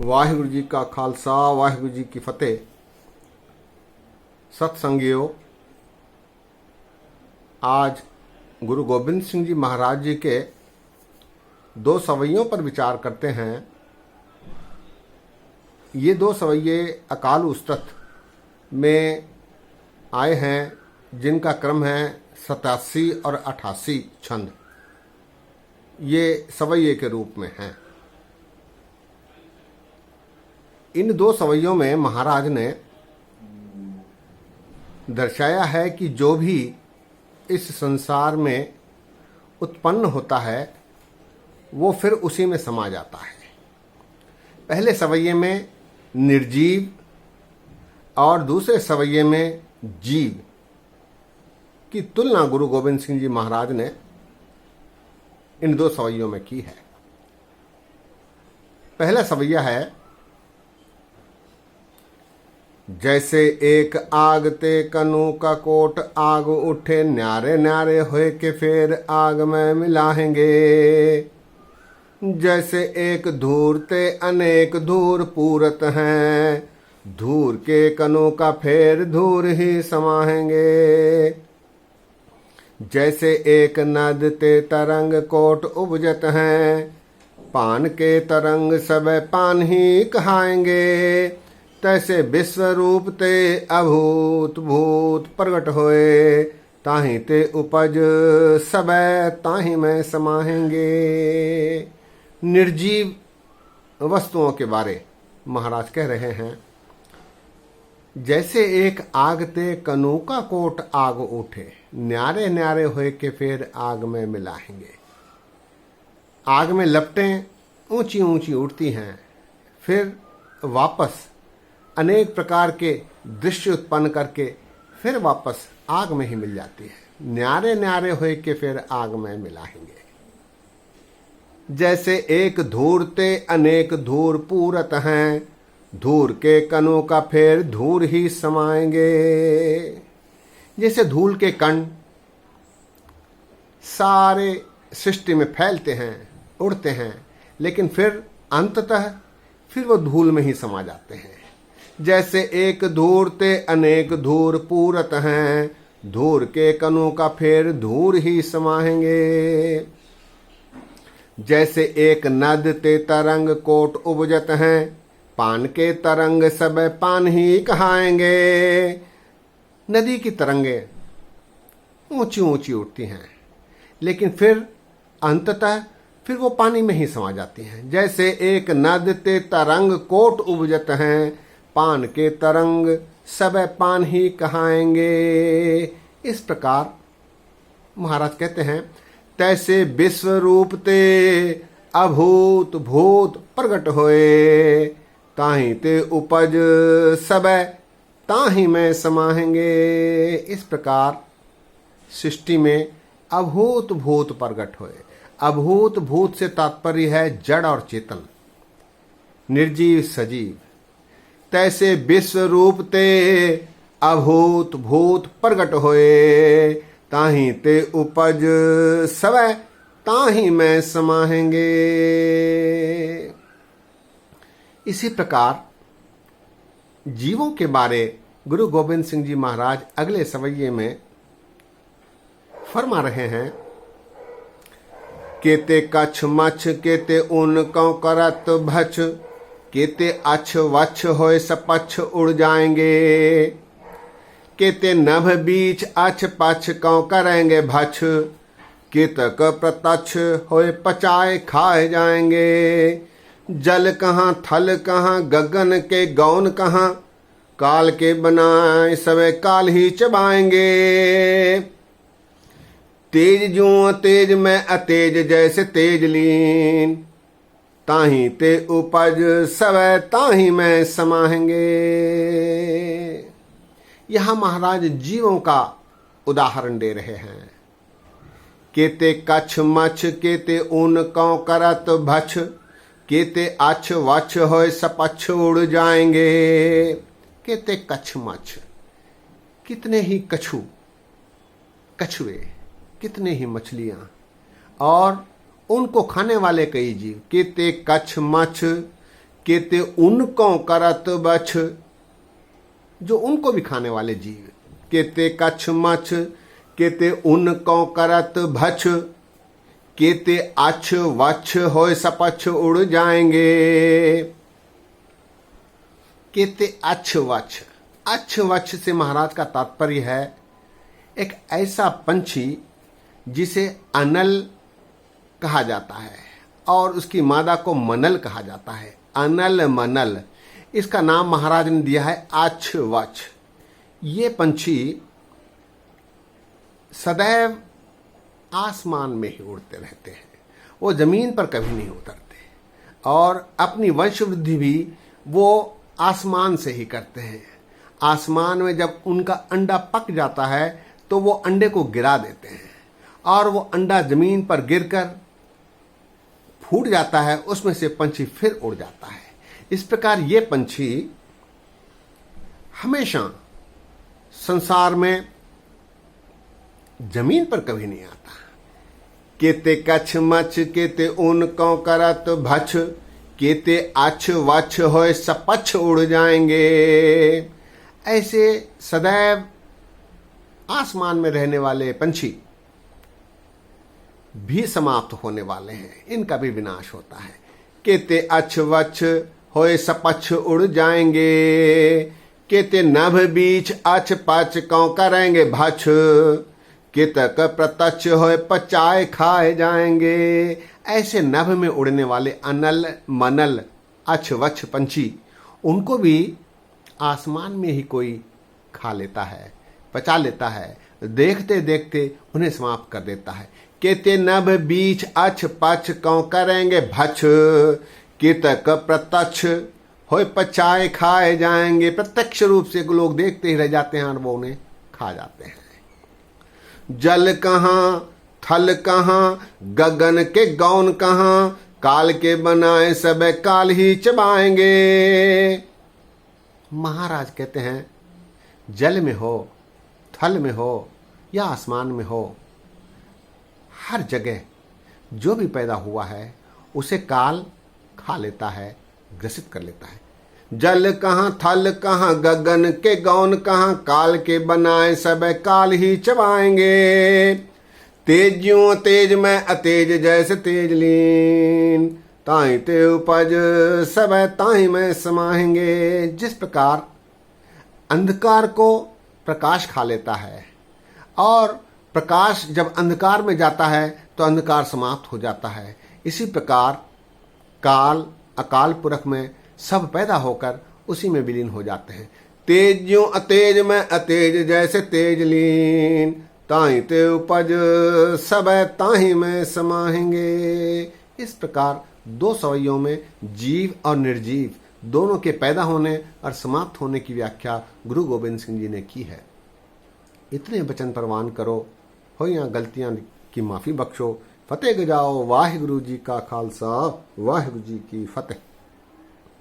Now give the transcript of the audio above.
वाहिगुरु जी का खालसा वाहिगुरु जी की फतेह। सत्संगियों, आज गुरु गोबिंद सिंह जी महाराज जी के दो सवैयों पर विचार करते हैं। ये दो सवैये अकाल उस्तत में आए हैं, जिनका क्रम है 87 और 88 छंद। ये सवैये के रूप में हैं। इन दो सवैयों में महाराज ने दर्शाया है कि जो भी इस संसार में उत्पन्न होता है वो फिर उसी में समा जाता है। पहले सवैये में निर्जीव और दूसरे सवैये में जीव की तुलना गुरु गोबिंद सिंह जी महाराज ने इन दो सवैयों में की है। पहला सवैया है, जैसे एक आग ते कनु का कोट आग उठे, न्यारे न्यारे होए के फिर आग में मिलाएंगे। जैसे एक धूर ते अनेक धूर पूरत हैं, धूर के कनु का फेर धूर ही समाएंगे। जैसे एक नद ते तरंग कोट उपजत हैं, पान के तरंग सब पान ही कहाएंगे। तैसे विश्व रूप ते अभूत भूत प्रगट होए, ताहि ते उपज सब ताहि में समाहेंगे। निर्जीव वस्तुओं के बारे महाराज कह रहे हैं। जैसे एक आग ते कनु का कोट आग उठे, न्यारे न्यारे होए के फिर आग में मिलाएंगे। आग में लपटें ऊंची ऊंची उठती हैं, फिर वापस अनेक प्रकार के दृश्य उत्पन्न करके फिर वापस आग में ही मिल जाती है। न्यारे न्यारे होए के फिर आग में मिलाएंगे। जैसे एक धूर ते अनेक धूर पूरत हैं, धूर के कणों का फिर धूर ही समाएंगे। जैसे धूल के कण सारे सृष्टि में फैलते हैं, उड़ते हैं, लेकिन फिर अंततः फिर वो धूल में ही समा जाते हैं। जैसे एक धूर ते अनेक धूर पूरत हैं, धूर के कणों का फिर धूर ही समाएंगे। जैसे एक नद ते तरंग कोट उपजत हैं, पान के तरंग सब पान ही कहाएंगे। नदी की तरंगे ऊंची ऊंची उठती हैं, लेकिन फिर अंततः फिर वो पानी में ही समा जाती हैं। जैसे एक नद ते तरंग कोट उपजत हैं, पान के तरंग सब पान ही कहाएंगे। इस प्रकार महाराज कहते हैं, तैसे विश्व रूप ते अभूत भूत प्रगट होए, ताहि ते उपज सब ताहि में समाहेंगे। इस प्रकार सृष्टि में अभूत भूत प्रगट होए। अभूत भूत से तात्पर्य है जड़ और चेतन, निर्जीव सजीव। तैसे विश्व रूप ते अभूत भूत प्रगट होए, ताहि ते उपज सब ताहि में समाहेंगे। इसी प्रकार जीवों के बारे गुरु गोबिंद सिंह जी महाराज अगले सवैये में फरमा रहे हैं। केते कछ मछ केते ऊन कौ करत भछ, केते अछ वछ होए सपछ उड़ जाएंगे। केते नभ बीच अछ पछ कौ करेंगे भछ, केतक प्रतक्ष होए पचाए खाए जाएंगे। जल कहाँ थल कहाँ गगन के गौन कहाँ, काल के बनाए सबे काल ही चबाएंगे। तेज जो तेज में अतेज जैसे तेज लीन, ताहि ते उपज सब ताहि में समाहेंगे। यहां महाराज जीवों का उदाहरण दे रहे हैं। केते कछ मछ केते ऊन कौ करत भछ, केते अछ वछ होए सपछ उड़ जाएंगे। केते कछ मछ, कितने ही कछू कछुए, कितने ही मछलियां और उनको खाने वाले कई जीव। केते कछ मछ केते उनको करत बछ, जो उनको भी खाने वाले जीव। केते कछ मछ, केते उनको करत भछ, केते अछ वछ होय सपछ उड़ जाएंगे। केते अछ वछ, अछ वछ से महाराज का तात्पर्य है एक ऐसा पंछी जिसे अनल कहा जाता है और उसकी मादा को मनल कहा जाता है। अनल मनल, इसका नाम महाराज ने दिया है अछ वछ। ये पंछी सदैव आसमान में ही उड़ते रहते हैं, वो जमीन पर कभी नहीं उतरते और अपनी वंश वृद्धि भी वो आसमान से ही करते हैं। आसमान में जब उनका अंडा पक जाता है तो वो अंडे को गिरा देते हैं और वो अंडा जमीन पर गिरकर फूट जाता है, उसमें से पंछी फिर उड़ जाता है। इस प्रकार ये पंछी हमेशा संसार में जमीन पर कभी नहीं आता। केते कछ मछ, केते उनको करत भछ, केते अछ वछ होय सपछ उड़ जाएंगे। ऐसे सदैव आसमान में रहने वाले पंछी भी समाप्त होने वाले हैं, इनका भी विनाश होता है। केते अछ वछ होय सपछ उड़ जाएंगे, केते नभ बीच अछ पछ कौ करेंगे भछ, केतक प्रत्यक्ष होय पचाए खाए जाएंगे। ऐसे नभ में उड़ने वाले अनल मनल अछ वछ पंछी, उनको भी आसमान में ही कोई खा लेता है, पचा लेता है, देखते देखते उन्हें समाप्त कर देता है। केते नभ बीच अछ पछ कौ करेंगे भछ, केतक प्रत्यक्ष होय पचाए खाए जाएंगे। प्रत्यक्ष रूप से लोग देखते ही रह जाते हैं और वो उन्हें खा जाते हैं। जल कहाँ थल कहाँ, गगन के गौन कहाँ, काल के बनाए सब काल ही चबाएंगे। महाराज कहते हैं जल में हो, थल में हो या आसमान में हो, हर जगह जो भी पैदा हुआ है उसे काल खा लेता है, ग्रसित कर लेता है। जल कहाँ थल कहाँ, गगन के गौन कहाँ, काल के बनाए सब काल ही चबाएंगे। तेजियों तेज में अतेज जैसे तेज लीन, ताई ते उपज सब ताई में समाएंगे। जिस प्रकार अंधकार को प्रकाश खा लेता है और प्रकाश जब अंधकार में जाता है तो अंधकार समाप्त हो जाता है, इसी प्रकार काल अकाल पुरख में सब पैदा होकर उसी में विलीन हो जाते हैं। तेजियों अतेज में अतेज जैसे तेज लीन, ताई ते उपज सब ताही में समाएंगे। इस प्रकार दो सवैयों में जीव और निर्जीव दोनों के पैदा होने और समाप्त होने की व्याख्या गुरु गोबिंद सिंह जी ने की है। इतने वचन प्रवान करो, हो या गलतियां की माफी बख्शो। फतेह गजाओ। वाहिगुरु जी का खालसा, वाहिगुरु जी की फतेह।